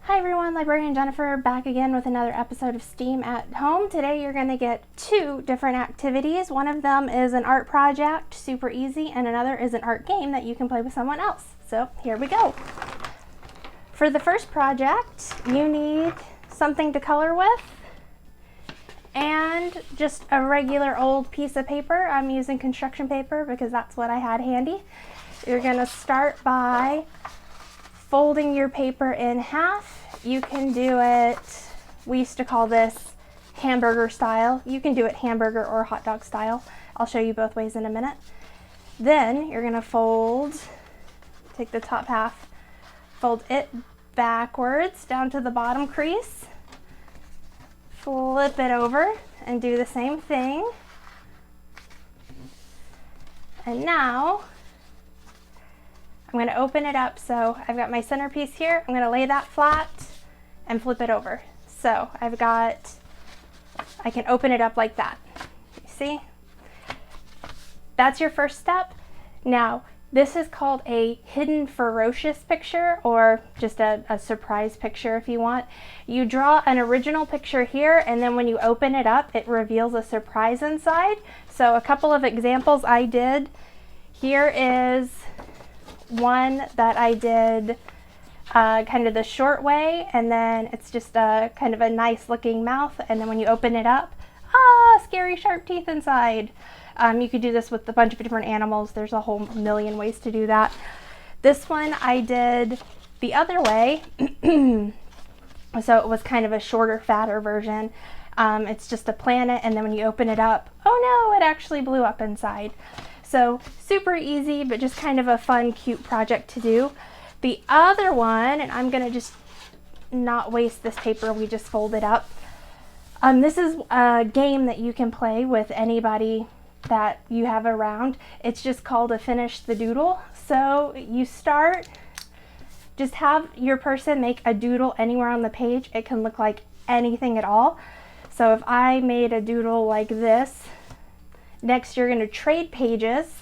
Hi everyone, Librarian Jennifer back again with another episode of STEAM at Home. Today you're going to get two different activities. One of them is an art project, super easy, and another is an art game that you can play with someone else. So here we go. For the first project, you need something to color with and just a regular old piece of paper. I'm using construction paper because that's what I had handy. You're going to start by folding your paper in half. You can do it, we used to call this hamburger style. You can do it hamburger or hot dog style. I'll show you both ways in a minute. Then you're gonna fold, take the top half, fold it backwards down to the bottom crease, flip it over and do the same thing. And now I'm going to open it up. So I've got my centerpiece here. I'm going to lay that flat and flip it over. So I can open it up like that. You see? That's your first step. Now, this is called a hidden ferocious picture, or just a surprise picture if you want. You draw an original picture here, and then when you open it up, it reveals a surprise inside. So a couple of examples I did. Here is one that I did kind of the short way, and then it's just a kind of a nice looking mouth, and then when you open it up, scary sharp teeth inside. You could do this with a bunch of different animals. There's a whole million ways to do that. This one I did the other way, so it was kind of a shorter, fatter version. It's just a planet, and then when you open it up, oh no, it actually blew up inside. So super easy, but just kind of a fun, cute project to do. The other one, and I'm gonna just not waste this paper, we just fold it up. This is a game that you can play with anybody that you have around. It's just called a Finish the Doodle. So you start, just have your person make a doodle anywhere on the page. It can look like anything at all. So if I made a doodle like this, next you're going to trade pages,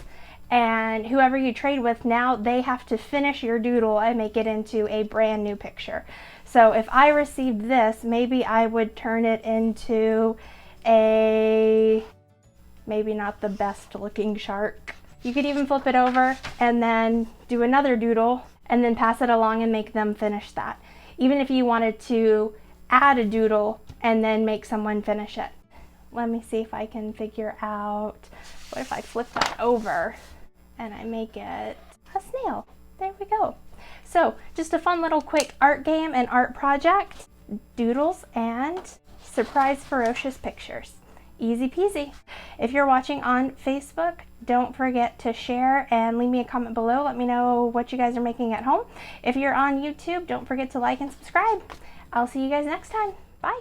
and whoever you trade with, now they have to finish your doodle and make it into a brand new picture. So if I received this, maybe I would turn it into a, maybe not the best looking shark. You could even flip it over and then do another doodle and then pass it along and make them finish that. Even if you wanted to add a doodle and then make someone finish it. Let me see if I can figure out, what if I flip that over and I make it a snail? There we go. So just a fun little quick art game and art project, doodles and surprise ferocious pictures. Easy peasy. If you're watching on Facebook, don't forget to share and leave me a comment below. Let me know what you guys are making at home. If you're on YouTube, don't forget to like and subscribe. I'll see you guys next time. Bye.